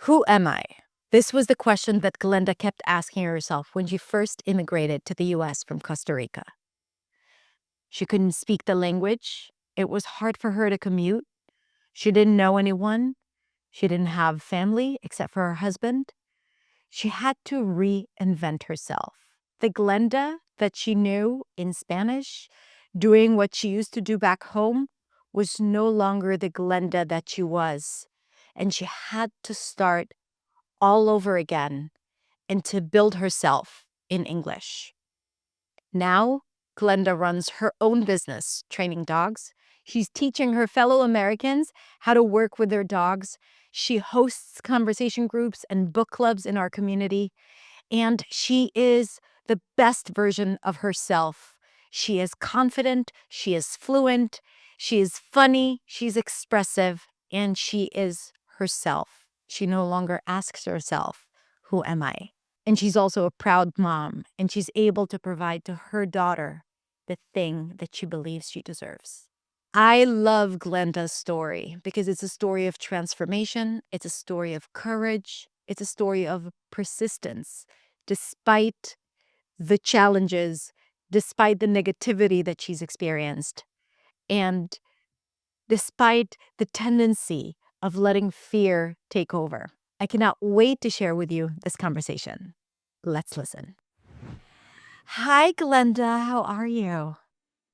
Who am I? This was the question that Glenda kept asking herself when she first immigrated to the US from Costa Rica. She couldn't speak the language. It was hard for her to commute. She didn't know anyone. She didn't have family except for her husband. She had to reinvent herself. The Glenda that she knew in Spanish, doing what she used to do back home, was no longer the Glenda that she was. And she had to start all over again and to build herself in English. Now, Glenda runs her own business training dogs. She's teaching her fellow Americans how to work with their dogs. She hosts conversation groups and book clubs in our community. And she is the best version of herself. She is confident, she is fluent, she is funny, she's expressive, and she is herself. She no longer asks herself, "Who am I?" And she's also a proud mom, and she's able to provide to her daughter the thing that she believes she deserves. I love Glenda's story because it's a story of transformation, it's a story of courage, it's a story of persistence, despite the challenges, despite the negativity that she's experienced, and despite the tendency of letting fear take over. I cannot wait to share with you this conversation. Let's listen. Hi, Glenda. How are you?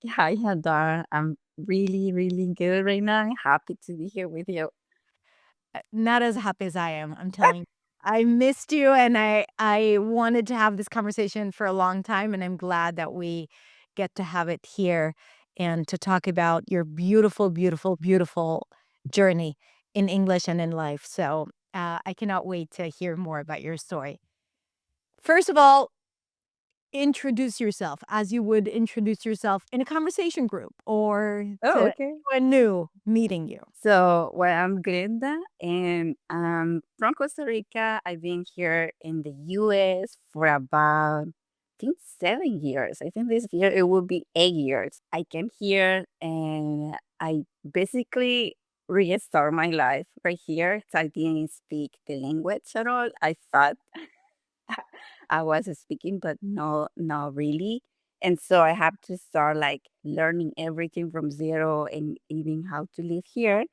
Hi, Hadar. I'm really, really good right now. I'm happy to be here with you. Not as happy as I am, I'm telling you. I missed you, and I wanted to have this conversation for a long time, and I'm glad that we get to have it here and to talk about your beautiful, beautiful, beautiful journey in English and in life. So, I cannot wait to hear more about your story. First of all, introduce yourself as you would introduce yourself in a conversation group or Oh, to okay. anyone new meeting you. I'm Glenda, and I'm from Costa Rica. I've been here in the US for about, I think, 7 years. I think this year it will be 8 years. I came here and I basically restart my life right here. So I didn't speak the language at all. I thought I was speaking, but no, not really. And so I have to start like learning everything from zero and even how to live here.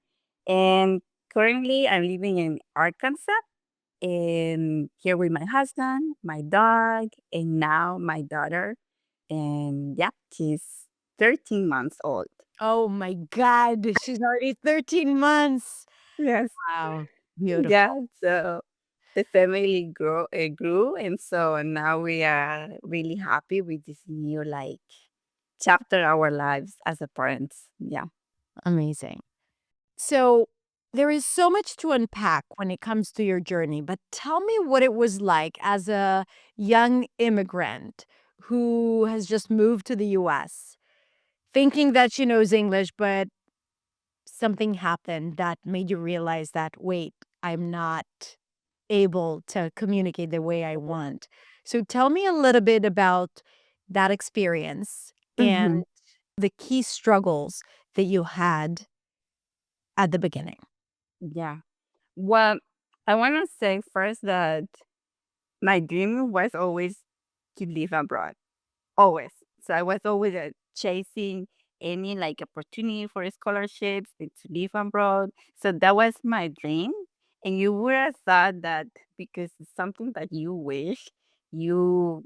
And currently I'm living in Arkansas and here with my husband, my dog, and now my daughter. And yeah, she's 13 months old. Oh my God, she's already 13 months. Yes. Wow, beautiful. Yeah. So the family grew, and so now we are really happy with this new like chapter our lives as a parents. Yeah. Amazing. So there is so much to unpack when it comes to your journey, but tell me what it was like as a young immigrant who has just moved to the US, thinking that she knows English, but something happened that made you realize that, wait, I'm not able to communicate the way I want. So tell me a little bit about that experience and Hmm. the key struggles that you had at the beginning. Yeah. Well, I want to say first that my dream was always to live abroad, always. So I was always chasing any like opportunity for scholarships and to live abroad. So that was my dream. And you would have thought that because it's something that you wish, you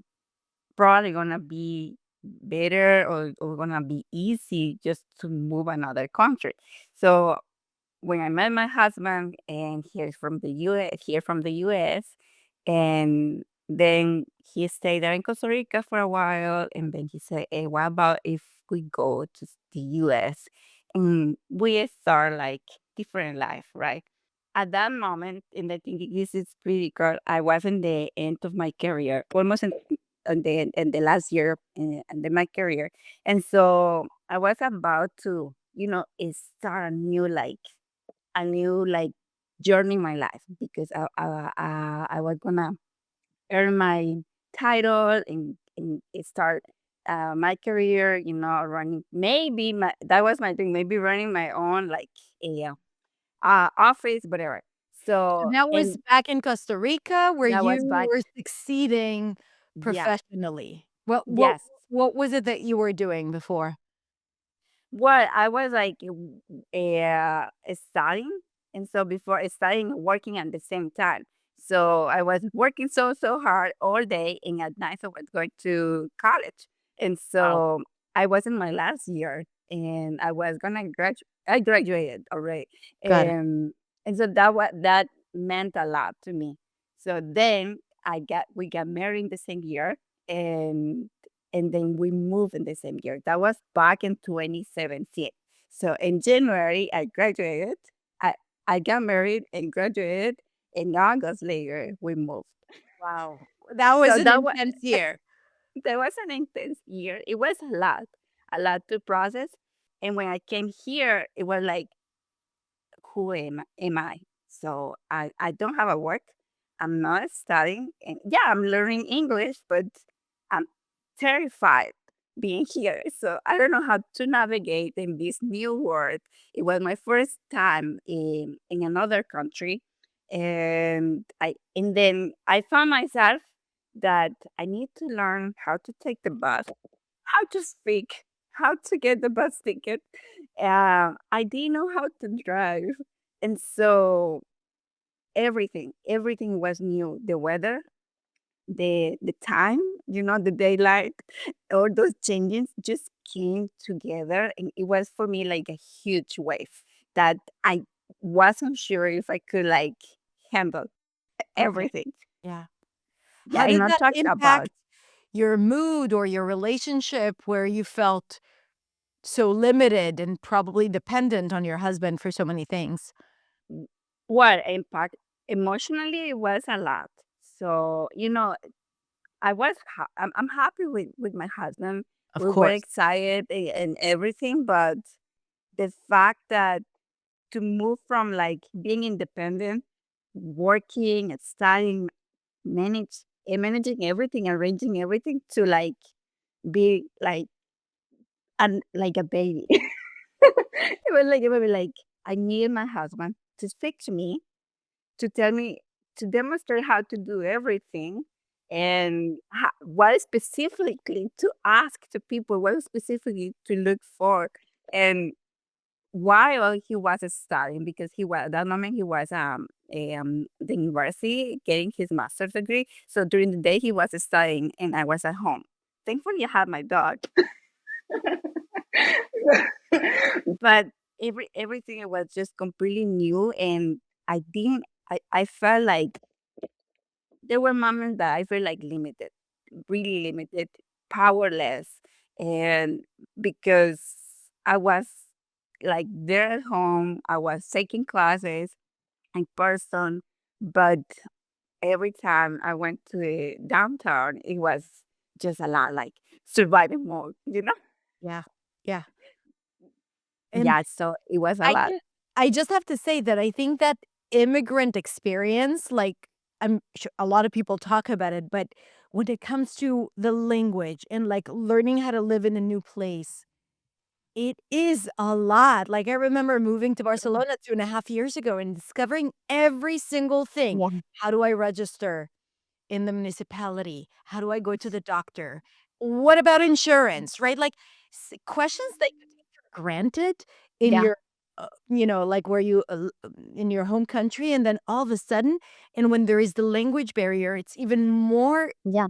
probably gonna be better or gonna be easy just to move another country. So when I met my husband and he's from the US, here from the US, and then he stayed there in Costa Rica for a while, and then he said, "Hey, what about if we go to the US and we start like different life, right?" At that moment, and I think this is pretty good, I was in the end of my career, almost in the last year in my career. And so I was about to, start a new journey in my life because I was gonna earn my title and start my career, running maybe that was my thing, maybe running my own like a office, whatever. So, That was and back in Costa Rica where that was you back, were succeeding yeah, professionally. yes. What was it that you were doing before? Well, I was like studying, and so before studying and working at the same time. So I was working so hard all day, and at night I was going to college, and Wow. so I was in my last year, and I was gonna graduate. I graduated already, Got it. and so that meant a lot to me. So then we got married the same year, and then we moved in the same year. That was back in 2017. So in January, I graduated. I, I got married and graduated. In August later, we moved. Wow. That was So an intense year. that was an intense year. It was a lot to process. And when I came here, it was like, who am I? So I don't have a work. I'm not studying. And yeah, I'm learning English, but I'm terrified being here. So I don't know how to navigate in this new world. It was my first time in another country. And then I found myself that I need to learn how to take the bus, how to speak, how to get the bus ticket. I didn't know how to drive. And so everything was new. The weather, the time, the daylight, all those changes just came together. And it was for me like a huge wave that I wasn't sure if I could like handle Okay. everything. Yeah. Yeah, How and did not that talk about impact your mood or your relationship where you felt so limited and probably dependent on your husband for so many things? what impact emotionally. It was a lot. So, I'm happy with my husband. Of We were course. excited and everything, but the fact that to move from like being independent, working and studying, managing everything, arranging everything to like be like a baby. It was like I needed my husband to speak to me, to tell me, to demonstrate how to do everything, and what specifically to ask to people, what specifically to look for. And while he was studying, because he was at that moment he was the university getting his master's degree. So during the day he was studying and I was at home. Thankfully I had my dog. But everything was just completely new, and I felt like there were moments that I felt like limited, really limited, powerless. And because I was like there at home, I was taking classes in person, but every time I went to the downtown, it was just a lot like surviving mode. Yeah. Yeah. And Yeah, so it was a I lot. just I just have to say that I think that immigrant experience, like, I'm sure a lot of people talk about it, but when it comes to the language and, like, learning how to live in a new place, it is a lot. Like, I remember moving to Barcelona 2.5 years ago and discovering every single thing. Yeah. How do I register in the municipality? How do I go to the doctor? What about insurance, right? Like, questions that you take for granted in Yeah. your, like where you, in your home country, and then all of a sudden, and when there is the language barrier, it's even more Yeah.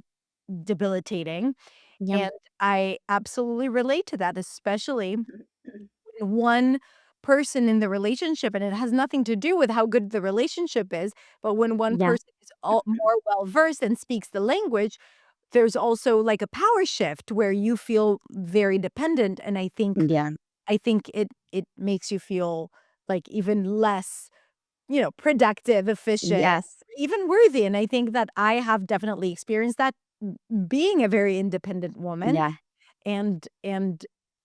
debilitating. Yeah. And I absolutely relate to that, especially when one person in the relationship, and it has nothing to do with how good the relationship is, but when one Yeah. person is all more well versed and speaks the language, there's also like a power shift where you feel very dependent. And Yeah. I think it makes you feel like even less, productive, efficient, Yes. even worthy. And I think that I have definitely experienced that being a very independent woman, Yeah. and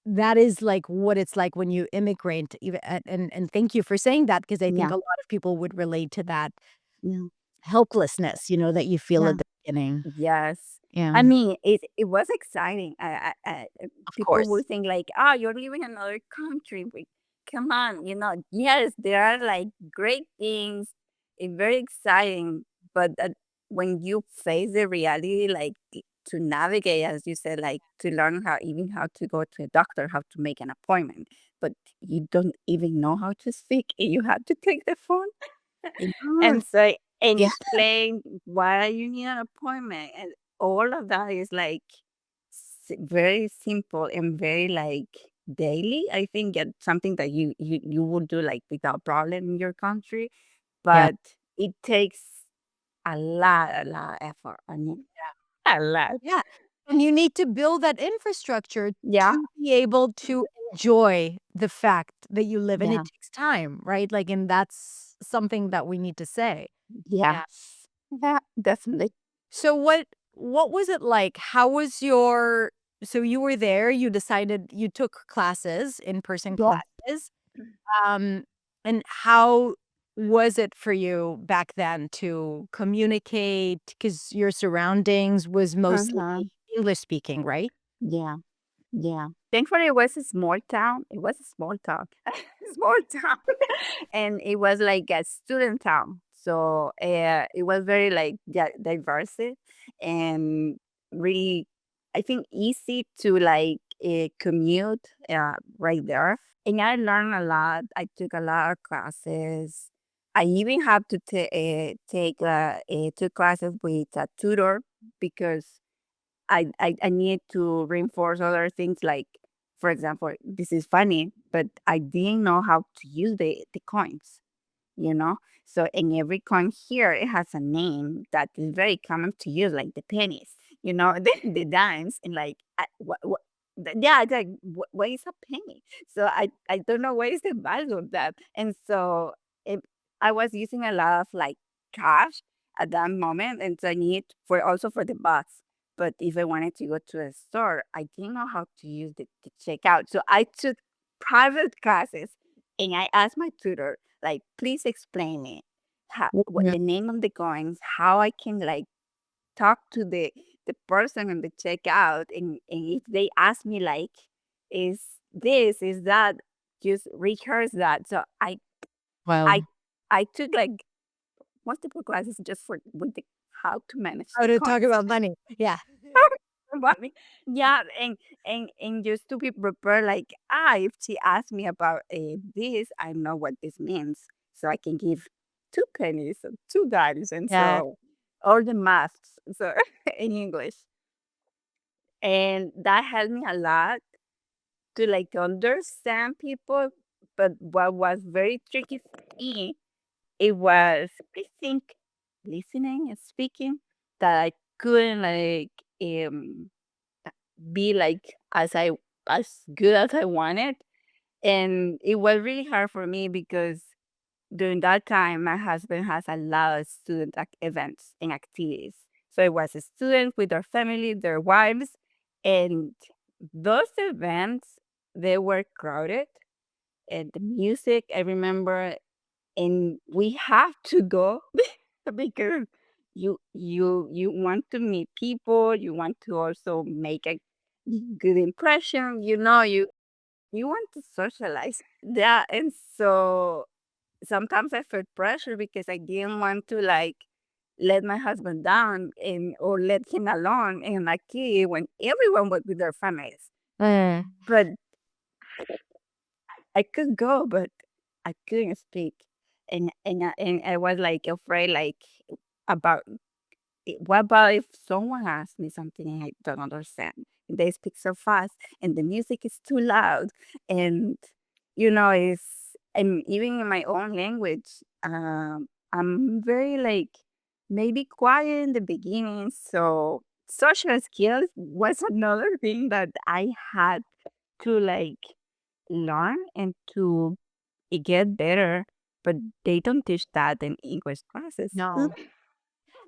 that is, like, what it's like when you immigrate, even and thank you for saying that, because I think Yeah. a lot of people would relate to that Yeah. helplessness, that you feel Yeah. at the beginning. Yes. Yeah, I mean, it was exciting. of People will course. think like, "Oh, you're living in another country." Come on, yes, there are like great things. it's very exciting, but when you face the reality, like to navigate, as you said, like to learn how to go to a doctor, how to make an appointment, but you don't even know how to speak, and you have to take the phone Yeah. and say and Yeah. explain why you need an appointment, and all of that is like very simple and very like daily. I think it's something that you would do like without problem in your country, Yeah. but it takes a lot of effort. I mean, a lot. Yeah. And you need to build that infrastructure Yeah, to be able to enjoy the fact that you live, and it yeah, takes time, right? Like, and that's something that we need to say. yeah, Yeah. yeah, definitely. So what was it like? How was your so you were there, you decided you took classes, in-person Yeah. classes. Um, and how was it for you back then to communicate? Because your surroundings was mostly Uh-huh. English speaking, right? Yeah. Yeah. Thankfully, it was a small town. It was a small town, small town, and it was like a student town. So it was very like diverse and really, I think, easy to like commute right there. And I learned a lot. I took a lot of classes. I even had to take two classes with a tutor because I need to reinforce other things like, for example, this is funny, but I didn't know how to use the coins, you know? So in every coin here, it has a name that is very common to use, like the pennies, the dimes, and like, yeah, it's like, what is a penny? So I don't know what is the value of that. And so it, I was using a lot of like cash at that moment, and so I need for also for the bus. But if I wanted to go to a store, I didn't know how to use the checkout. So I took private classes and I asked my tutor, like, please explain me what Mhm. the name of the coins, how I can like talk to the person on the checkout, and if they ask me like, is this, is that, just rehearse that. So I Wow. I took like multiple classes just for with the how to manage How the to talk coins. about money. Yeah. Money. Yeah, and just to be prepared, like, if she asks me about this, I know what this means, so I can give two pennies or two dimes, and Yeah. so all the maths, so in English, and that helped me a lot to like understand people. But what was very tricky for me, it was I think listening and speaking that I couldn't like um be like as good as I wanted. And it was really hard for me because during that time my husband has a lot of student events and activities. So it was a student with their family, their wives, and those events they were crowded. And the music, I remember, and we have to go because you want to meet people, you want to also make a good impression, you want to socialize. Yeah, and so sometimes I felt pressure because I didn't want to like let my husband down and or let him alone and like when everyone was with their families. Mm. But I could go, but I couldn't speak. And I was like afraid like about what about if someone asks me something and I don't understand? They speak so fast and the music is too loud. And, it's, and even in my own language, I'm very like maybe quiet in the beginning. So social skills was another thing that I had to like learn and to get better. But they don't teach that in English classes. No.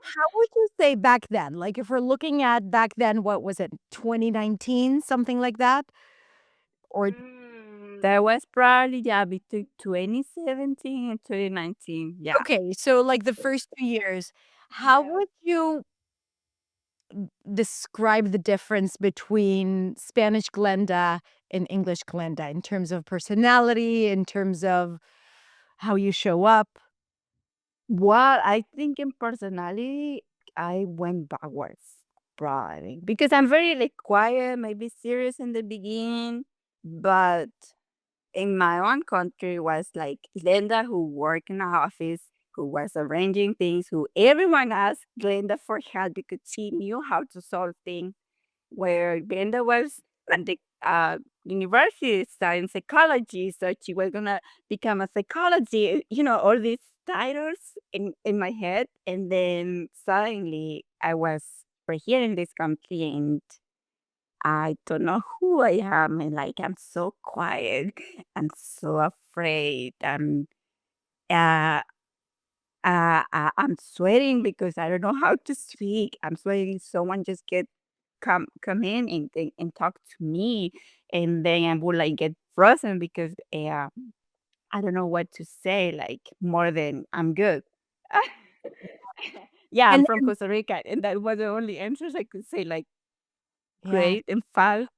How would you say back then? Like, if we're looking at back then, what was it, 2019, something like that? Or That was probably, yeah, between 2017 and 2019. Yeah. okay, so like the first 2 years, how Yeah. would you describe the difference between Spanish Glenda and English Glenda in terms of personality, in terms of how you show up? Well, I think in personality, I went backwards, probably because I'm very like quiet, maybe serious in the beginning, but in my own country was like Glenda who worked in the office, who was arranging things, who everyone asked Glenda for help because she knew how to solve things. Where Glenda was at the university studying psychology, so she was gonna become a psychology, all these titles in my head. And then suddenly I was right here in this country and I don't know who I am. And like, I'm so quiet. I'm so afraid. Uh, I'm sweating because I don't know how to speak. I'm sweating. Someone just come in and talk to me, and then I would like get frozen because I don't know what to say. Like more than I'm good. Yeah, I'm And, from Costa Rica, and that was the only answers I could say. Like yeah. great and fast.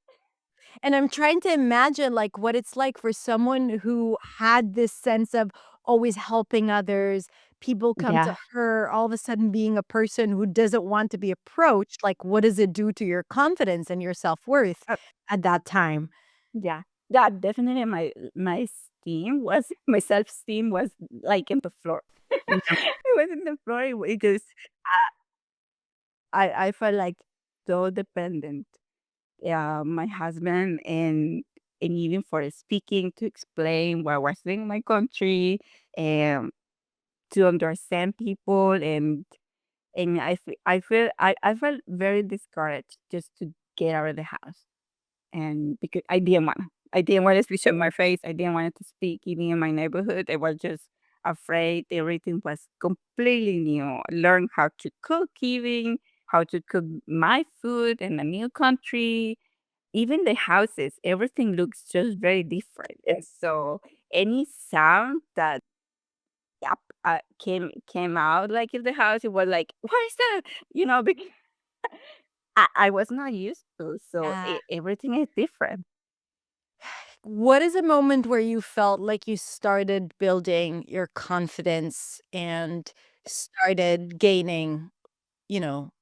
And I'm trying to imagine, like, what it's like for someone who had this sense of always helping others, people come to Yeah. her, all of a sudden being a person who doesn't want to be approached, like, what does it do to your confidence and your self-worth at that time? Yeah. Yeah, definitely my esteem was my self-esteem was like in the floor. Yeah. It was in the floor because I felt like so dependent. Yeah, my husband and even for speaking to explain what was in my country and to understand people and I felt very discouraged just to get out of the house. And because I didn't want to show my face. I didn't want to speak even in my neighborhood. I was just afraid. Everything was completely new. Learn how to cook even, how to cook my food in a new country. Even the houses, everything looks just very different. And so any sound that yep, came out like in the house, it was like, what is that? Because I was not used to. So Yeah. everything is different. What is a moment where you felt like you started building your confidence and started gaining, you know,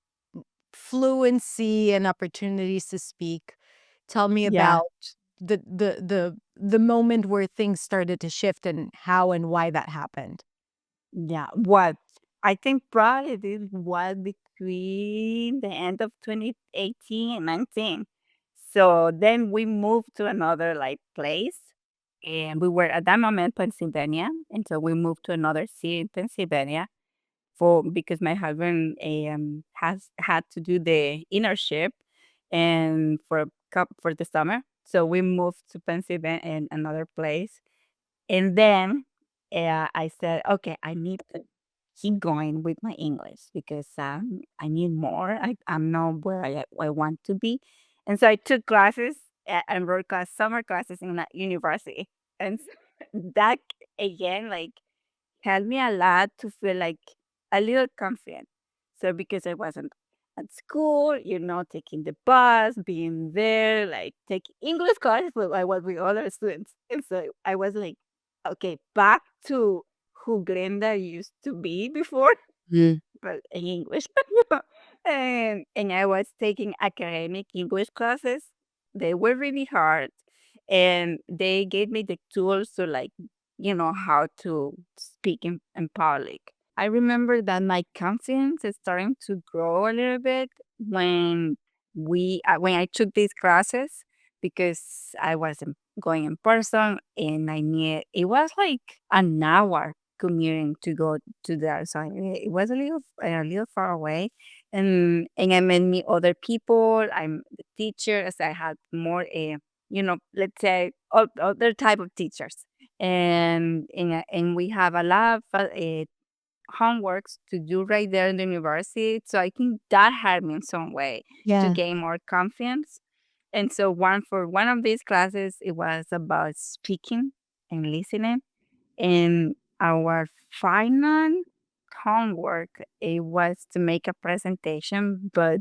fluency and opportunities to speak? Tell me Yeah. about the moment where things started to shift and how and why that happened. Yeah, what I think probably this was between the end of 2018 and 19. So then we moved to another like place, and we were at that moment Pennsylvania, and so we moved to another city in Pennsylvania for because my husband has had to do the internship and for the summer. So we moved to Pennsylvania and another place, and then I said, okay, I need to keep going with my English because I need more. I'm not where I want to be. And so I took classes and wrote summer classes in that university. And that again, like, helped me a lot to feel like a little confident. So because I wasn't at school, taking the bus, being there, like taking English classes, but I was with other students. And so I was like, okay, back to who Glenda used to be before, Mm. but in English. And I was taking academic English classes. They were really hard. And they gave me the tools to like, how to speak in public. I remember that my confidence is starting to grow a little bit when I took these classes because I wasn't going in person and I need it was like an hour commuting to go to there. So it was a little far away. And I met me other people. I'm the teacher as I had more let's say other type of teachers. And we have a lot of homeworks to do right there in the university. So I think that helped me in some way to Yeah. gain more confidence. And so one of these classes, it was about speaking and listening. And our final homework, it was to make a presentation, but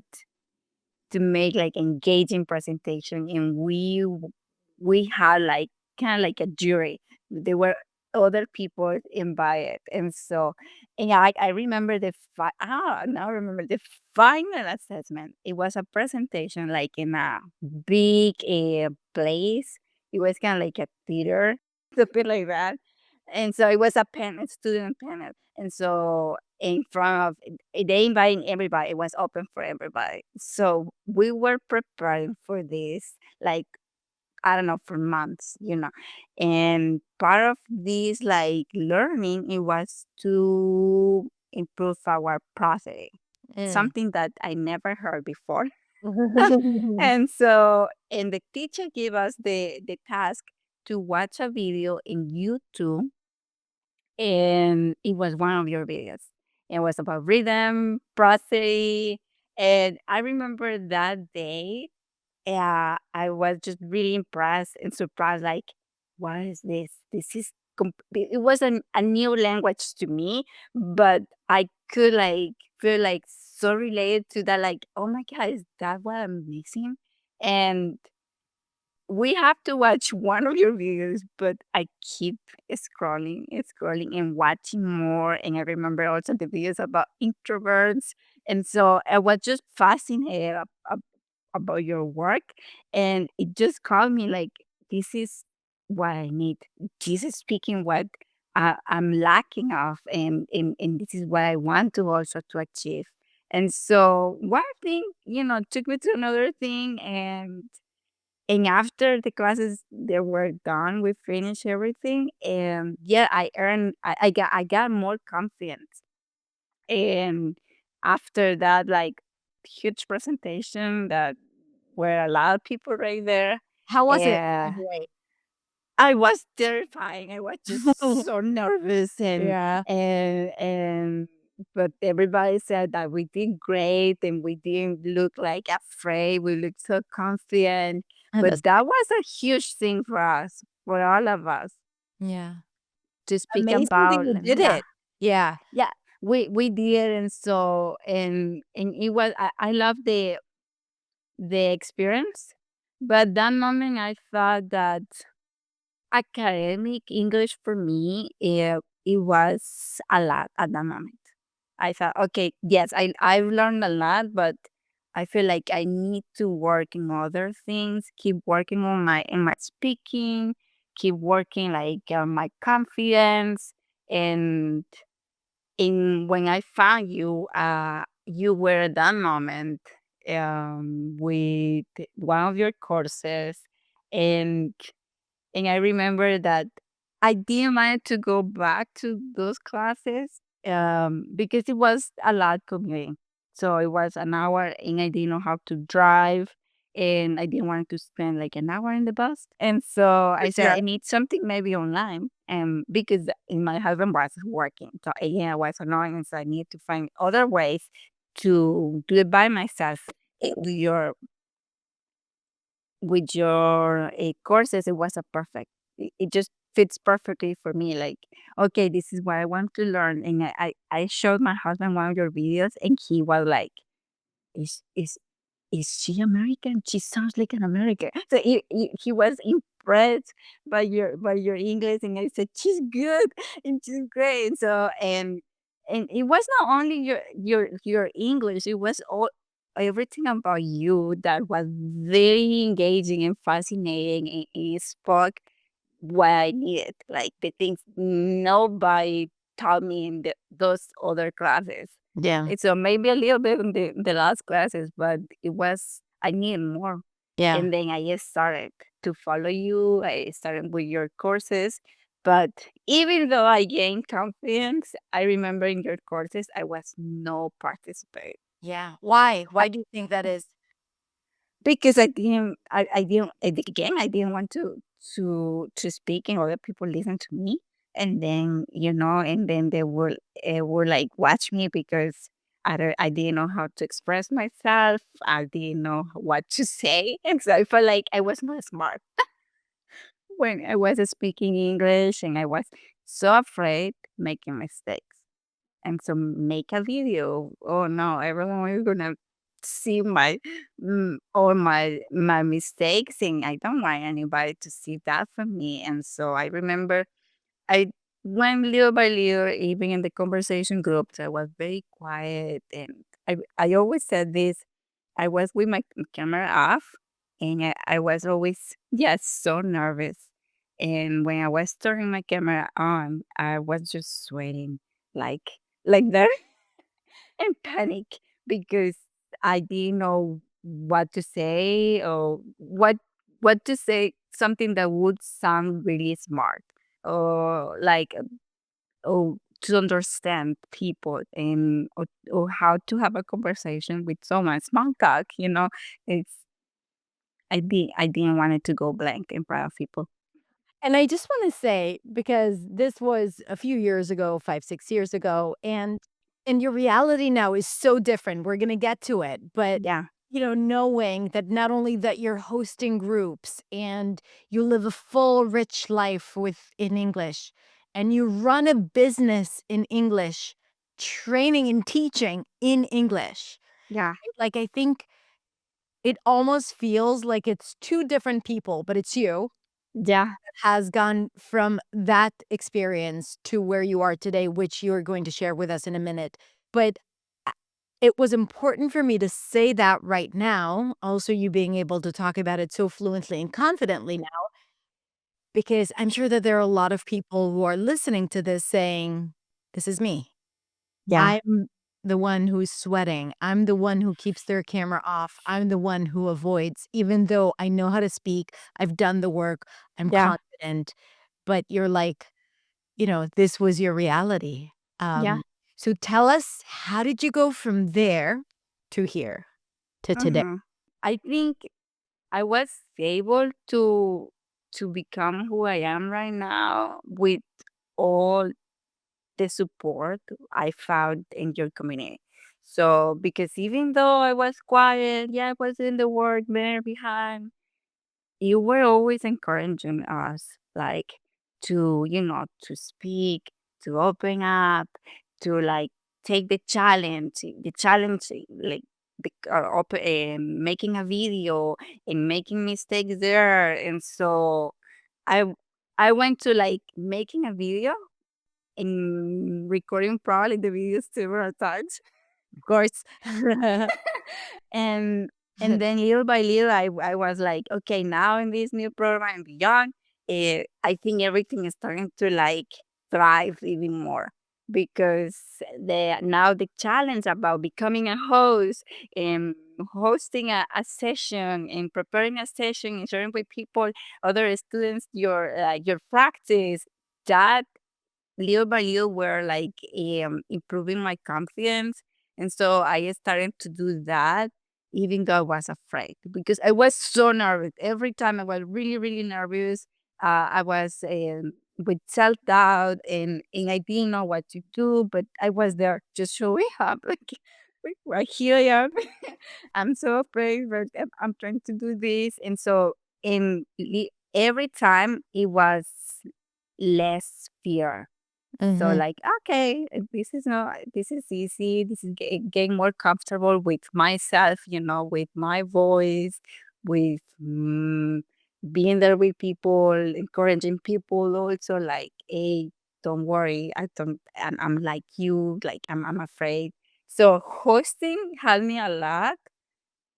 to make like engaging presentation. And we had like kind of like a jury. They were other people invite it. And so, and I remember now I remember the final assessment. It was a presentation like in a big place. It was kind of like a theater, something like that. And so it was a panel, student panel. And so in front of, they inviting everybody. It was open for everybody. So we were preparing for this, like, I don't know, for months, And part of this, like, learning, it was to improve our processing, Mm. something that I never heard before. And so, and the teacher gave us the task to watch a video in YouTube, and it was one of your videos. It was about rhythm, prosody, and I remember that day, I was just really impressed and surprised, like, what is this? This is it was a new language to me, but I could, like, feel like so related to that, like, oh my God, is that what I'm missing? And we have to watch one of your videos, but I keep scrolling and scrolling and watching more. And I remember also the videos about introverts. And so I was just fascinated about your work. And it just called me like, this is what I need. This is speaking what I'm lacking of. And this is what I want to also to achieve. And so one thing, took me to another thing, and after the classes they were done, we finished everything. And yeah, I got more confidence. And after that, like, huge presentation that were a lot of people right there. How was it? And Right. I was terrifying. I was just so nervous, Yeah. and but everybody said that we did great and we didn't look like afraid. We looked so confident. And But that was a huge thing for us, for all of us, yeah. to speak Amazing that about. you did Yeah, it. Yeah. yeah, we did. And so, and it was, I love the experience. But that moment I thought that academic English for me, it was a lot at that moment. I thought, okay, yes, I've learned a lot, but I feel like I need to work in other things, keep working on my speaking, keep working like on my confidence. And when I found you, you were at that moment with one of your courses. and and I remember that I didn't want to go back to those classes, because it was a lot commuting. So it was an hour, and I didn't know how to drive, and I didn't want to spend like an hour in the bus. And so I said, Yeah. I need something maybe online, because my husband was working. So again, I was annoying, and so I need to find other ways to do it by myself. With your courses, it was a perfect. It just fits perfectly for me. Like, okay, this is what I want to learn. And I showed my husband one of your videos, and he was like, "Is is is she American? She sounds like an American." So he was impressed by your English, and I said, "She's good and she's great." And so, and it was not only your English; it was all everything about you that was very engaging and fascinating, and it spoke what I needed, like the things nobody taught me in those other classes. Yeah. And so maybe a little bit in the last classes, but it was, I needed more. Yeah. And then I just started to follow you. I started with your courses. But even though I gained confidence, I remember in your courses I was no participant. Yeah. Why? Why do you think that is? Because again, I didn't want to speak and other people listen to me. And then, and then they were like, watch me, because I didn't know how to express myself. I didn't know what to say. And so I felt like I was not smart when I was speaking English, and I was so afraid making mistakes. And so make a video. Oh no, everyone is gonna see all my mistakes, and I don't want anybody to see that from me. And so I remember I when little by little, even in the conversation groups, I was very quiet. And I always said this, I was with my camera off, and I was always, yes, so nervous. And when I was turning my camera on, I was just sweating like, like that and panic because I didn't know what to say or what to say, something that would sound really smart or like or to understand people and or how to have a conversation with someone. Small talk, it's I didn't want it to go blank in front of people. And I just want to say, because this was a few years ago, 5, 6 years ago, and your reality now is so different. We're going to get to it. But, Yeah, knowing that not only that you're hosting groups and you live a full, rich life in English, and you run a business in English, training and teaching in English. yeah, Like, I think it almost feels like it's two different people, but it's you yeah, has gone from that experience to where you are today, which you're going to share with us in a minute. But a- it was important for me to say that right now, also you being able to talk about it so fluently and confidently now, because I'm sure that there are a lot of people who are listening to this saying, this is me. yeah, I'm the one who's sweating. I'm the one who keeps their camera off. I'm the one who avoids, even though I know how to speak. I've done the work. I'm yeah, confident. But you're like, this was your reality. yeah. So tell us, how did you go from there to here to today? Uh-huh. I think I was able to become who I am right now with all the support I found in your community. So because even though I was quiet, yeah, I was in the work there behind, you were always encouraging us, like to speak, to open up, to like take the challenge, like making a video and making mistakes there. And so I I went to like making a video and recording probably the videos several times. Of course. and and then little by little I was like, okay, now in this new program and beyond, I think everything is starting to like thrive even more because the challenge about becoming a host and hosting a session and preparing a session and sharing with people, other students, your practice, that little by little were like improving my confidence. And so I started to do that even though I was afraid because I was so nervous. Every time I was really, really nervous. I was with self-doubt and I didn't know what to do, but I was there just showing up like right here I am. I'm so afraid, but I'm trying to do this. And so every time it was less fear, so Mhm. like, okay, this is easy. This is getting more comfortable with myself, with my voice, with being there with people, encouraging people also like, hey, don't worry. I'm like you, like I'm afraid. So hosting helped me a lot.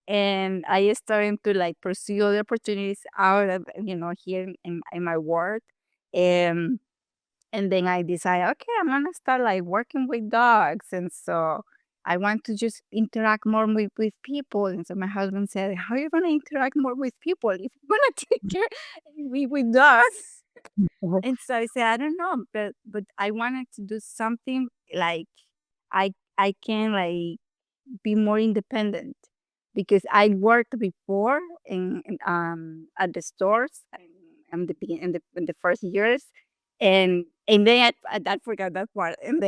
And I started to like pursue other opportunities out of, here in my work. And and then I decided, okay, I'm gonna start like working with dogs. And so I want to just interact more with people. And so my husband said, how are you gonna interact more with people if you're gonna take care with dogs? And so I said, I don't know, but I wanted to do something like I can like be more independent because I worked before at the stores in the first years, and then I forgot that part, and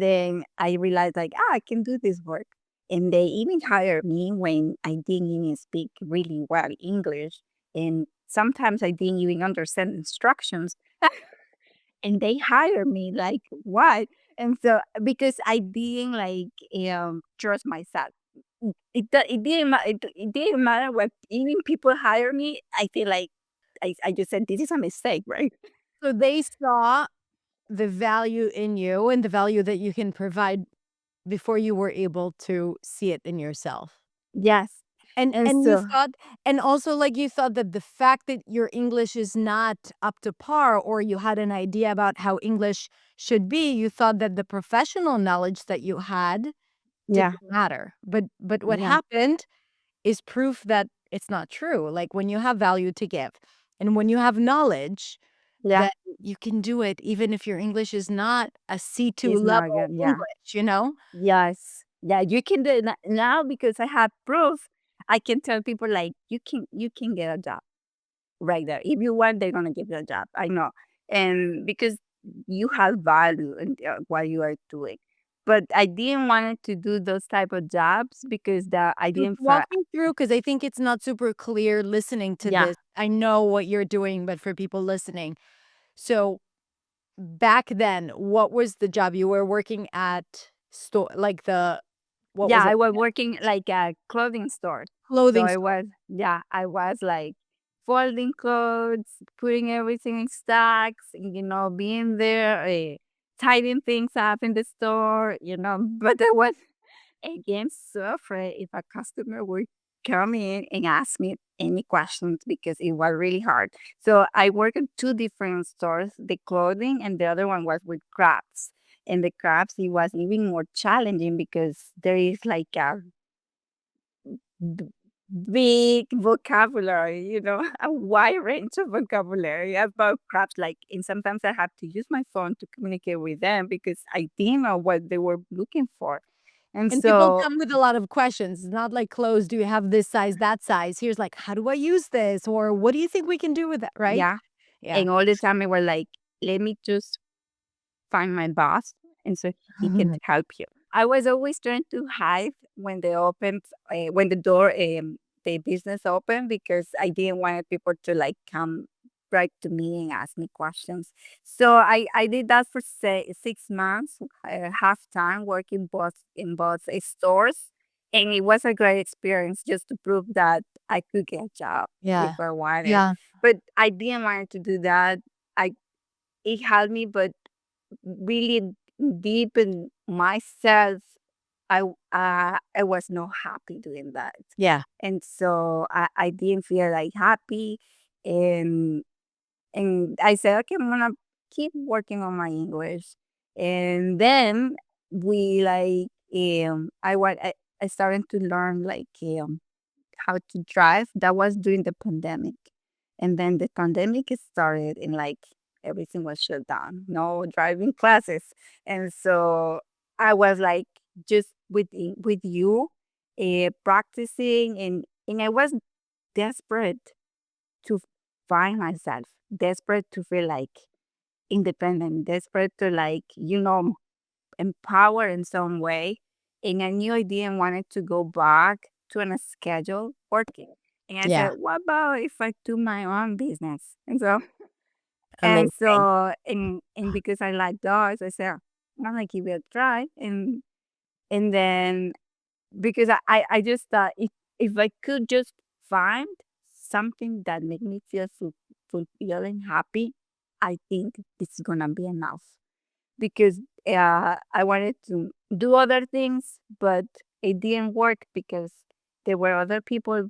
then I realized like, I can do this work, and they even hired me when I didn't even speak really well English, and sometimes I didn't even understand instructions, and they hire me like what? And so because I didn't like trust myself. It didn't matter what even people hire me. I feel like I just said this is a mistake, right? So they saw the value in you and the value that you can provide before you were able to see it in yourself. Yes. And And you so, thought, and also like you thought that the fact that your English is not up to par, or you had an idea about how English should be, you thought that the professional knowledge that you had yeah, didn't matter. But what yeah, happened is proof that it's not true. Like when you have value to give and when you have knowledge, yeah. that you can do it even if your English is not a C2 It's not level good. Yeah. English, you know? Yes. Yeah, you can do it now because I have proof. I can tell people like you can get a job right there. If you want, they're gonna give you a job. I know, and because you have value in what you are doing. But I didn't want to do those type of jobs because I So didn't. walk me through, because I think it's not super clear listening to Yeah, this. I know what you're doing, but for people listening. So back then, what was the job you were working at? Store, like the, what yeah. was it? I was working like a clothing store, so Clothing I store. was I was like folding clothes, putting everything in stacks, being there, tidying things up in the store. But I was again so afraid if a customer would come in and ask me any questions because it was really hard. So I work in two different stores, the clothing and the other one was with crafts. And the crafts, it was even more challenging because there is like a b- big vocabulary, a wide range of vocabulary about crafts. Like, and sometimes I have to use my phone to communicate with them because I didn't know what they were looking for. And And people so, come with a lot of questions. It's not like clothes. Do you have this size, that size? Here's like, how do I use this? Or what do you think we can do with that? Right? yeah. Yeah. And all the time they were like, let me just find my boss and so he can help you. I was always trying to hide when they opened, when the door, the business opened because I didn't want people to like come right to me and ask me questions. So I did that for say 6 months, half time working both in both stores. And it was a great experience just to prove that I could get a job if Yeah. I wanted. Yeah. But I didn't want to do that. I It helped me, but really deep in myself, I was not happy doing that, Yeah. and so I didn't feel like happy, and I said, okay, I'm gonna keep working on my English, and then we like I started to learn like how to drive. That was during the pandemic. And then the pandemic started and like everything was shut down. No driving classes. And so I was like just with you practicing and I was desperate to find myself, desperate to feel like independent, desperate to like, empower in some way. And I knew I didn't want it to go back to a schedule working. And I Yeah. said, what about if I do my own business? And Amazing. so and because I like dogs, I said, I'm gonna give it a try. And then because I just thought if I could just find something that made me feel fulfilled and happy, I think it's gonna be enough because I wanted to do other things, but it didn't work because there were other people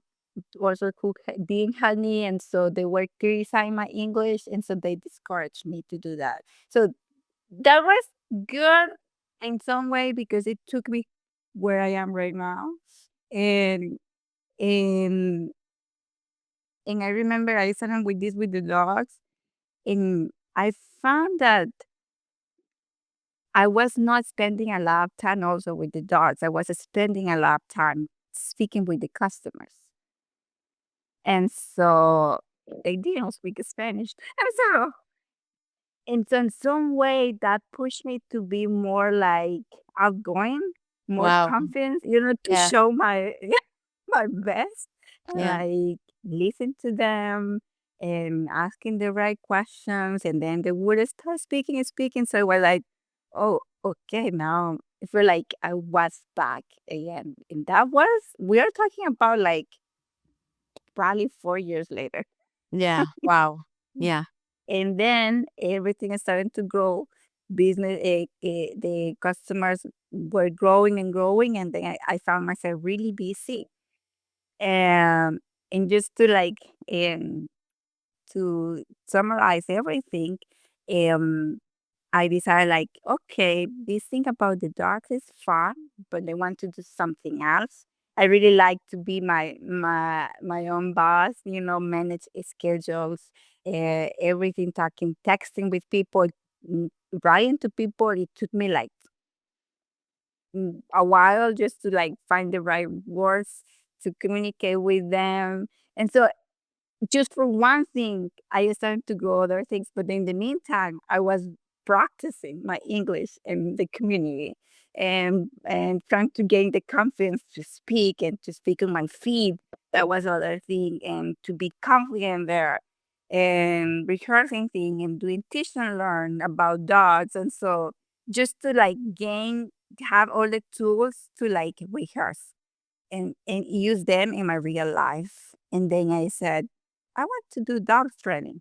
also who didn't help me, and so they were criticizing my English, and so they discouraged me to do that. So that was good in some way because it took me where I am right now, and and and I remember I started with this with the dogs, and I found that I was not spending a lot of time also with the dogs. I was spending a lot of time speaking with the customers. And so they didn't speak Spanish. And so in some way that pushed me to be more like outgoing, more Wow. confident, to Yeah. show my my best and Yeah. like listen to them and asking the right questions. And then they would start speaking and speaking. So we're like, oh, okay, now I feel like I was back again. And that was, we are talking about like probably 4 years later. Yeah. Wow. Yeah. And then everything is starting to grow. business, the customers were growing and growing, and then I found myself really busy. Um, and just to like to summarize everything, um, I decided like, okay, this thing about the dogs is fun, but I want to do something else. I really like to be my own boss, manage schedules, everything, talking, texting with people, mm, writing to people. It took me like a while just to like find the right words to communicate with them. And so just for one thing, I started to grow other things. But in the meantime, I was practicing my English in the community and trying to gain the confidence to speak and to speak on my feet. That was other thing. And to be confident there and rehearsing thing and doing teach and learn about dogs. And so just to like have all the tools to like rehearse and use them in my real life. And then I said, I want to do dog training.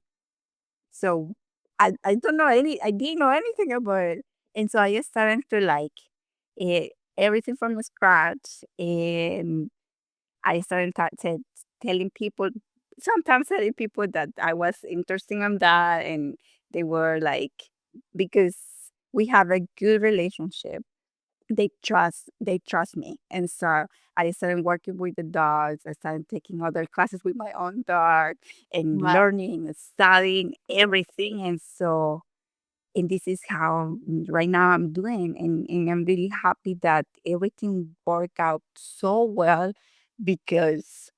So I don't know I didn't know anything about it. And so I just started to like eh, everything from the scratch. And I started telling people, sometimes telling people that I was interested in that. And they were like, because we have a good relationship, they trust me. And so I started working with the dogs. I started taking other classes with my own dog and Wow. learning and studying everything. And this is how right now I'm doing. And I'm really happy that everything worked out so well, because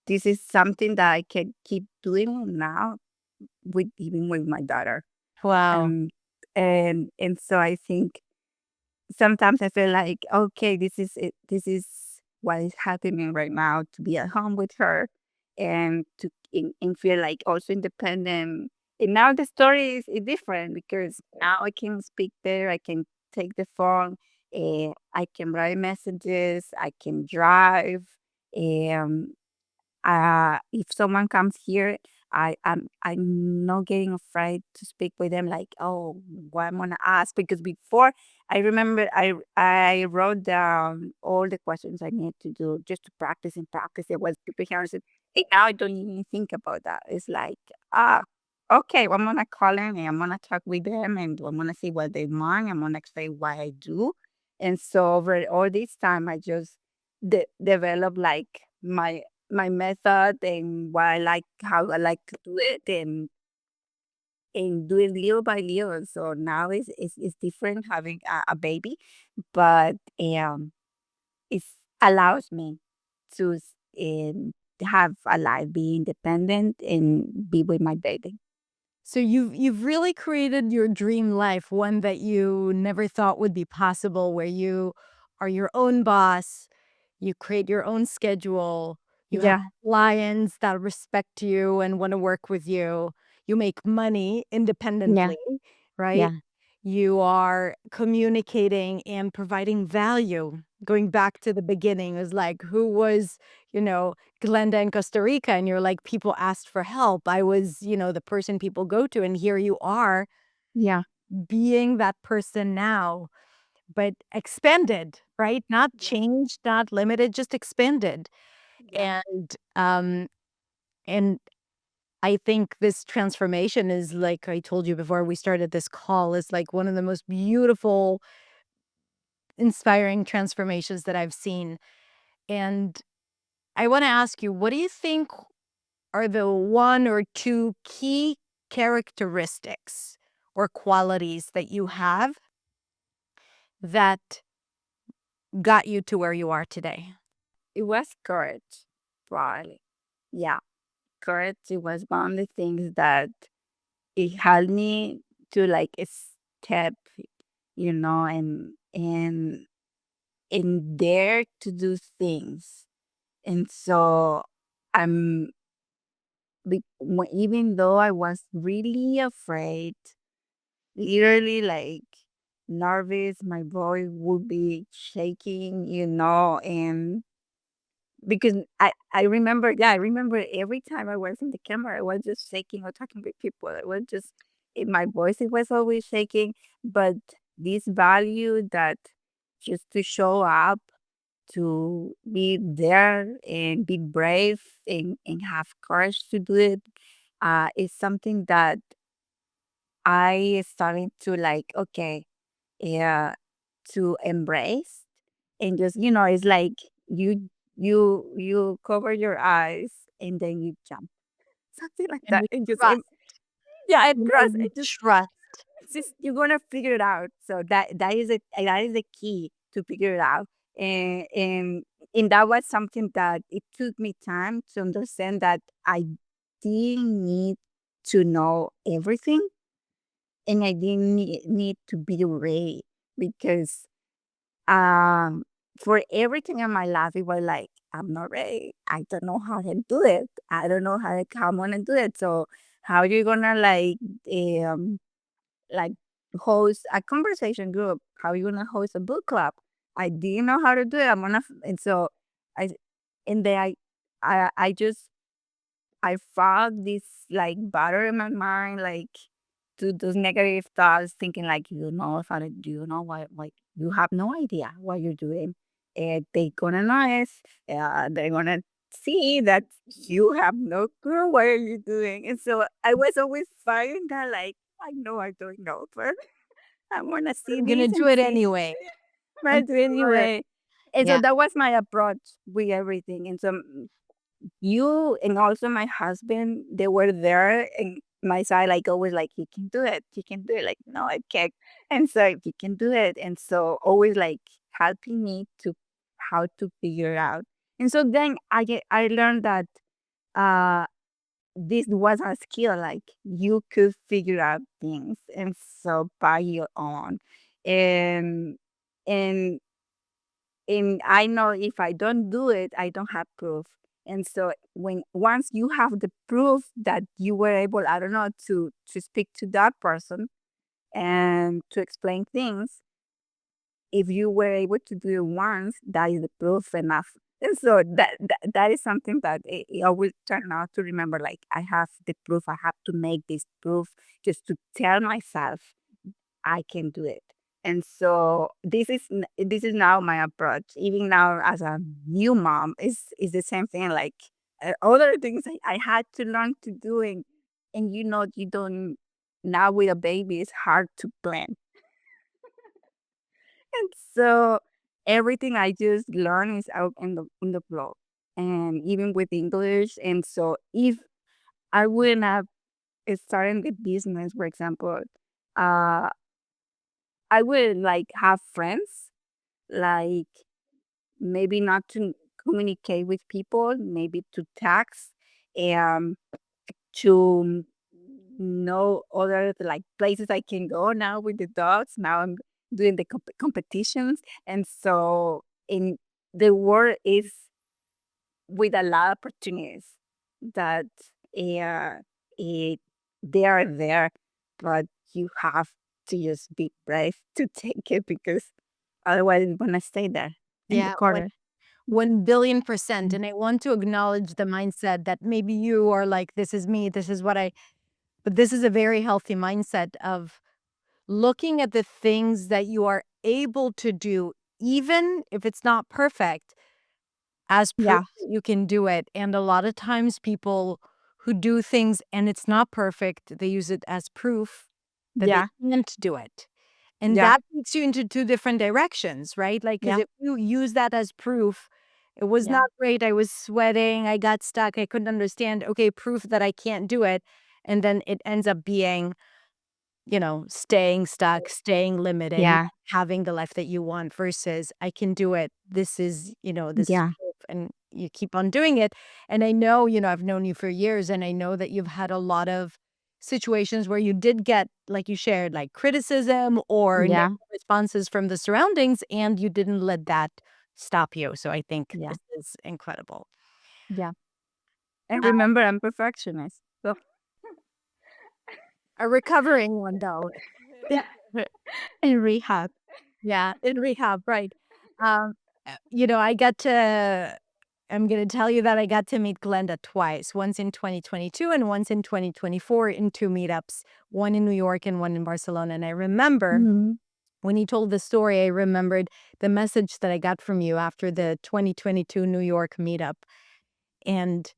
this is something that I can keep doing now with even with my daughter. Wow. And so I think sometimes I feel like, okay, this is it. This is what is happening right now, to be at home with her and and feel like also independent. And now the story is different, because now I can speak there. I can take the phone. I can write messages. I can drive. Um, if someone comes here, I'm not getting afraid to speak with them. Like, oh, what I'm gonna ask? Because before, I remember I wrote down all the questions I need to do just to practice and practice. It was preparing. And now I don't even think about that. It's like, ah, okay, well, I'm gonna call them and I'm gonna talk with them and I'm gonna see what they want. I'm gonna explain what I do. And so over all this time, I just developed like my method and what I like, how I like to do it, and do it little by little. So now it's different having a baby, but it allows me to have a life, be independent, and be with my baby. So you've really created your dream life, one that you never thought would be possible, where you are your own boss, you create your own schedule, you have Yeah, clients that respect you and want to work with you. You make money yeah, independently, right? yeah, You are communicating and providing value. Going back to the beginning, is like, who was, Glenda in Costa Rica? And you're like, people asked for help. I was, the person people go to. And here you are yeah, being that person now, but expanded, right? Not yeah, changed, not limited, just expanded. yeah, And I think this transformation is, like I told you before we started this call, is like one of the most beautiful, inspiring transformations that I've seen. And I want to ask you, what do you think are the one or two key characteristics or qualities that you have that got you to where you are today? it was courage, probably. Yeah, courage. It was one of the things that it helped me to like step, and dare to do things. And so I'm even though I was really afraid, literally like nervous, my voice would be shaking, and because I remember, yeah, I remember every time I was in the camera, I was just shaking or talking with people. I was just my voice it was always shaking, but this value that just to show up, to be there and be brave and have courage to do it, is something that I started to like, okay, yeah, to embrace and just, it's like you cover your eyes and then you jump. Something like And that. you And just trust. yeah, and You know, trust. you It just trust. it's just you're gonna figure it out. So that is the key to figure it out. And that was something that it took me time to understand that I didn't need to know everything and I didn't need to be ready because um for everything in my life it was like I'm not ready. I don't know how to do it. I don't know how I'm gonna do it. So how you gonna um like host a conversation group? How you gonna host a book club? I didn't know how to do it. And so I and then I just I felt this like butter in my mind, like to those negative thoughts, thinking like you know how to do, you know what, like you have no idea what you're doing, and they gonna notice, they're gonna see that you have no clue what are you doing, and so I was always fighting that, like I know I don't know, but I wanna see I'm gonna this do and it see, anyway. but I I'm do anyway, and so Yeah. that was my approach with everything, and so you and also my husband, they were there and my side, like always like, you can do it. You can do it. Like, no, I can't. And so you can do it. And so always like helping me to how to figure out. And so then I learned that uh this was a skill, like you could figure out things and so by your own. And and and I know if I don't do it, I don't have proof. And so when once you have the proof that you were able, I don't know, to speak to that person and to explain things, if you were able to do it once, that is the proof enough. And so that is something that I always turn out to remember. Like I have the proof. I have to make this proof just to tell myself I can do it. And so this is now my approach. Even now as a new mom, is the same thing. Like other things I had to learn to do, and you don't now with a baby. It's hard to plan, and so everything I just learn is out in the flow, and even with English. And so if I wouldn't have started the business, for example, uh, I would like have friends like maybe not to communicate with people, maybe to text, and to know other like places I can go now with the dogs. Now I'm doing the competitions, and so in the world is with a lot of opportunities that uh, it, they are there, but you have to just be brave to take it because otherwise it's gonna stay there in the Yeah. corner. 1,000,000,000%. Mm. And I want to acknowledge the mindset that maybe you are like, this is me, this is what but this is a very healthy mindset of looking at the things that you are able to do, even if it's not perfect, as proof Yeah, that you can do it. And a lot of times, people who do things and it's not perfect, they use it as proof that they yeah, can't do it. And yeah, that takes you into two different directions, right? Like, because yeah, if you use that as proof, it was yeah, not great. I was sweating. I got stuck. I couldn't understand. Okay, proof that I can't do it. And then it ends up being, staying stuck, staying limited, not yeah, having the life that you want versus I can do it. This is yeah, proof. And you keep on doing it. And I know, I've known you for years and I know that you've had a lot of situations where you did get, like you shared, like criticism or negative yeah, responses from the surroundings, and you didn't let that stop you. So I think yeah, this is incredible. yeah. And Uh, remember, I'm perfectionist. So a recovering one, though. yeah, in rehab. Yeah, in rehab, right. Um, I got to I'm going to tell you that I got to meet Glenda twice, once in 2022 and once in 2024 in two meetups, one in New York and one in Barcelona. And I remember Mhm. when you told the story, I remembered the message that I got from you after the 2022 New York meetup and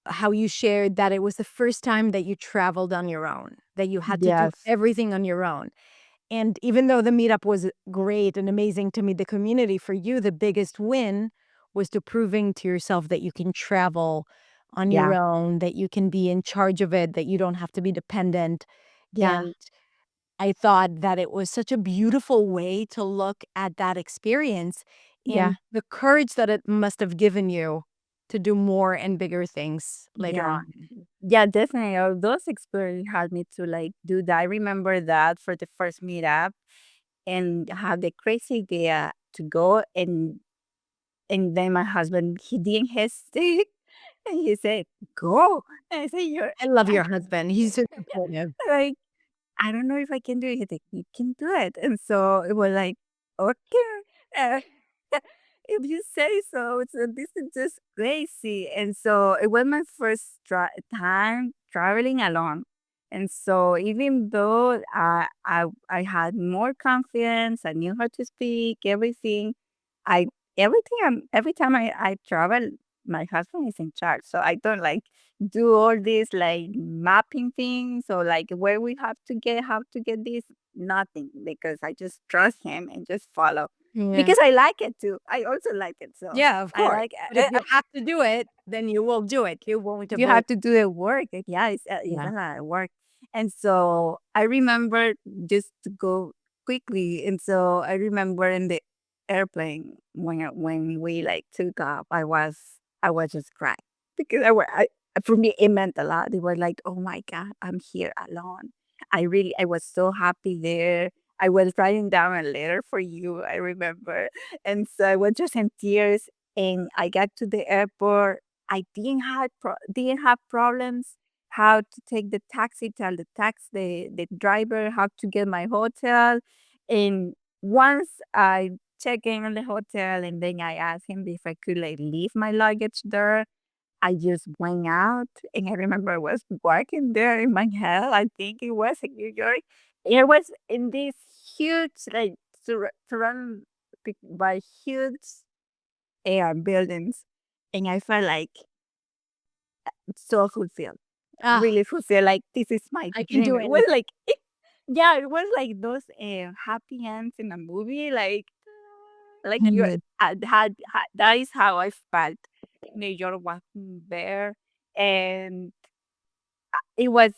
how you shared that it was the first time that you traveled on your own, that you had to do Yes. everything on your own. And even though the meetup was great and amazing to meet the community, for you, the biggest win was to proving to yourself that you can travel on your Yeah. own, that you can be in charge of it, that you don't have to be dependent. Yeah. And I thought that it was such a beautiful way to look at that experience Yeah. and the courage that it must have given you to do more and bigger things later Yeah. on. Yeah, definitely. Those experiences helped me to like do that. I remember that for the first meetup and had the crazy idea to go and then my husband he didn't hesitate and he said, "Go." And I said, "You're I love I, your husband. He's so supportive. like I don't know if I can do it." He's like, "You can do it." And so it was like, okay, uh, if you say so. So this is just crazy. And so it was my first time traveling alone. And so even though I had more confidence, I knew how to speak, everything, I every time I travel, my husband is in charge. So I don't like do all this like mapping things or like where we have to get this nothing because I just trust him and just follow Yeah. because I like it too. I also like it. So Yeah, of I course. like But if you have to do it, then you will do it. You won't you avoid. have to do the work. Yeah, it's Yeah. a lot of work. And so I remember just to go quickly. And so I remember in the airplane when we like took off, I was just crying because for me it meant a lot. It was like, oh my God, I'm here alone. I was so happy there. I was writing down a letter for you, I remember. And so I was just in tears and I got to the airport. I didn't have problems how to take the taxi, tell the driver how to get my hotel. And once I check in on the hotel and then I asked him if I could like leave my luggage there. I just went out and I remember I was walking there in my head. I think it was in New York. It was in this huge like surrounded by huge buildings. And I felt like so fulfilled, Ah, really fulfilled. Like this is my I can dream. do It was anything. like, yeah, it was like those happy ends in a movie. Like you Mhm. that is how I felt. New York was there, and it was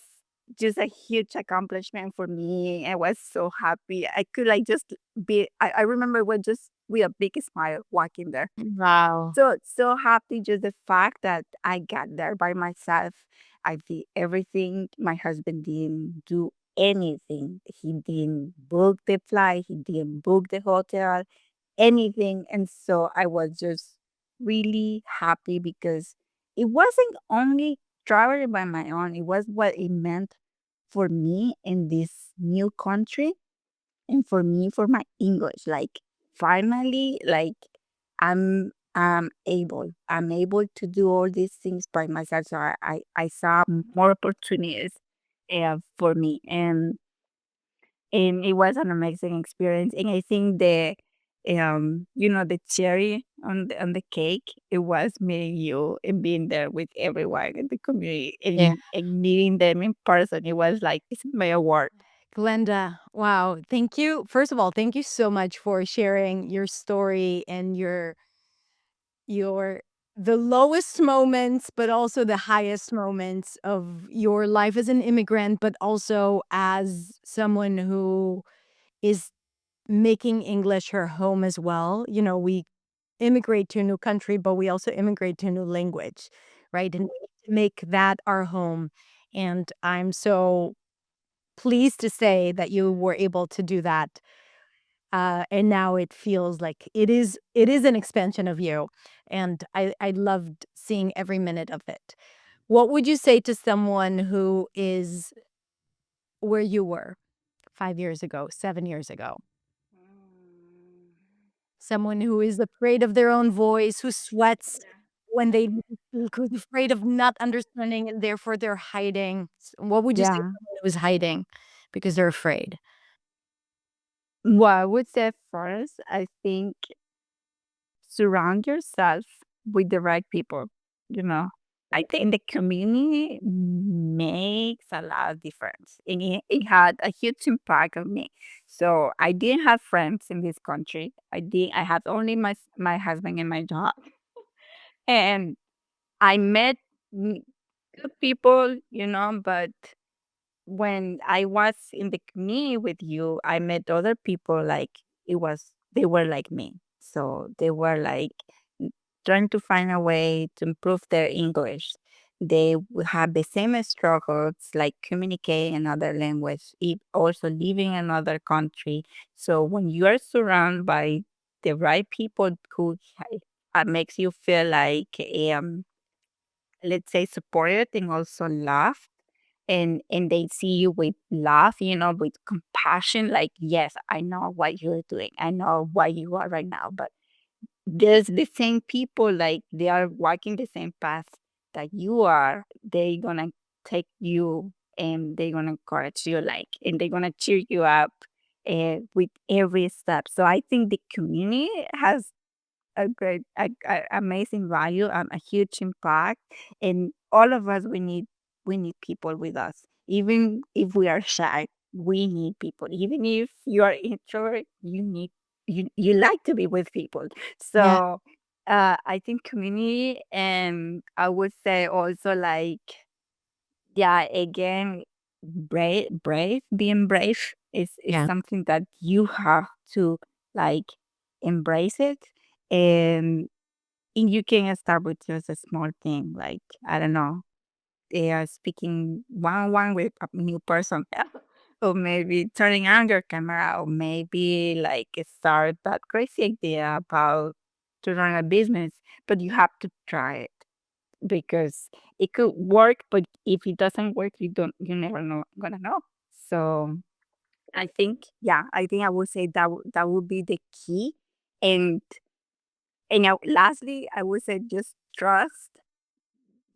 just a huge accomplishment for me. I was so happy. I could like just be. I remember it was just with a big smile walking there. Wow. So happy just the fact that I got there by myself. I did everything. My husband didn't do anything. He didn't book the flight. He didn't book the hotel, anything. And so I was just really happy because it wasn't only traveling by my own, it was what it meant for me in this new country and for me for my English. Like finally, like I'm able to do all these things by myself. So I saw more opportunities for me and it was an amazing experience. And I think the the cherry on the cake, it was meeting you and being there with everyone in the community Yeah. and meeting them in person. It was like it's my award. Glenda, wow. Thank you. First of all, thank you so much for sharing your story and your the lowest moments, but also the highest moments of your life as an immigrant, but also as someone who is making English her home as well. You know, we immigrate to a new country, but we also immigrate to a new language, right? And we need to make that our home. And I'm so pleased to say that you were able to do that. And now it feels like it is an expansion of you. And I loved seeing every minute of it. What would you say to someone who is where you were 5 years ago, 7 years ago? Someone who is afraid of their own voice, who sweats when they who's afraid of not understanding and therefore they're hiding. What would you say to Yeah. someone who's hiding because they're afraid? Well, I would say first, I think surround yourself with the right people, you know. I think the community makes a lot of difference. And it had a huge impact on me. So I didn't have friends in this country. I had only my husband and my dog. And I met good people, but when I was in the community with you, I met other people like they were like me. So they were like n- trying to find a way to improve their English. They would have the same struggles like communicating another language, also living in another country. So when you are surrounded by the right people who makes you feel like let's say supported and also loved, and they see you with love, with compassion, like, yes, I know what you're doing, I know what you are right now, but there's the same people, like they are walking the same path that you are. They gonna take you and they're gonna encourage you, like, and they're gonna cheer you up with every step. So I think the community has a great, amazing value, a huge impact, and all of us we need people with us. Even if we are shy, we need people. Even if you are introvert, you like to be with people. Yeah, So I think community, and I would say also like yeah, again, being brave is yeah, something that you have to like embrace it. And you can start with just a small thing, like, I don't know, they are speaking one with a new person, or maybe turning on your camera, or maybe like start that crazy idea about to run a business, but you have to try it because it could work, but if it doesn't work, you never know gonna know. So I think I would say that would be the key. And lastly, I would say just trust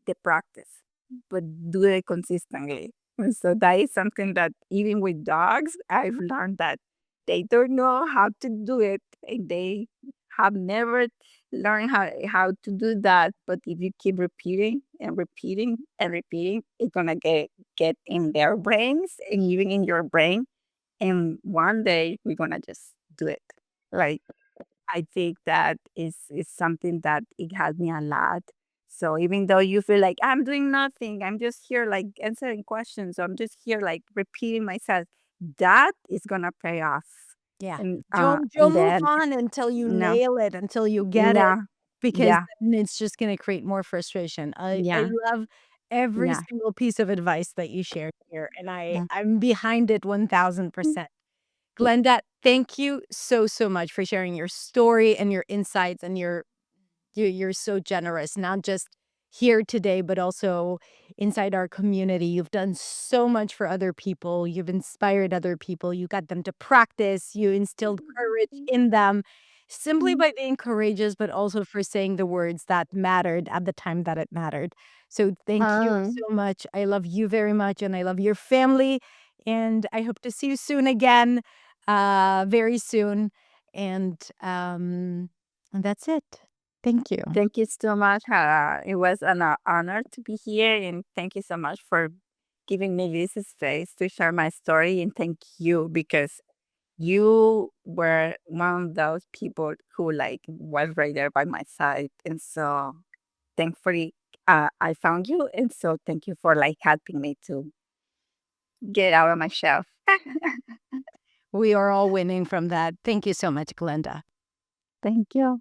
the practice, but do it consistently. And so that is something that even with dogs, I've learned that they don't know how to do it, and they have never learned how to do that. But if you keep repeating and repeating and repeating, it's gonna get in their brains and even in your brain. And one day we're gonna just do it. Like, I think that is something that it helped me a lot. So even though you feel like I'm doing nothing, I'm just here like answering questions, or I'm just here like repeating myself, that is gonna pay off. yeah. And Don't and move then on until you no, nail it, until you get it, yeah, because yeah, then it's just gonna create more frustration. I yeah, love every yeah, single piece of advice that you shared here, and yeah. I'm behind it 1000%. Glenda, thank you so, so much for sharing your story and your insights and you're so generous, not just here today, but also inside our community. You've done so much for other people. You've inspired other people. You got them to practice. You instilled courage in them simply by being courageous, but also for saying the words that mattered at the time that it mattered. So thank you Um, so much. I love you very much and I love your family. And I hope to see you soon again, very soon. And that's it. Thank you. Thank you so much. It was an honor to be here, and thank you so much for giving me this space to share my story. And thank you because you were one of those people who like was right there by my side. And so thankfully I found you. And so thank you for like helping me to get out of my shelf. We are all winning from that. Thank you so much, Glenda. Thank you.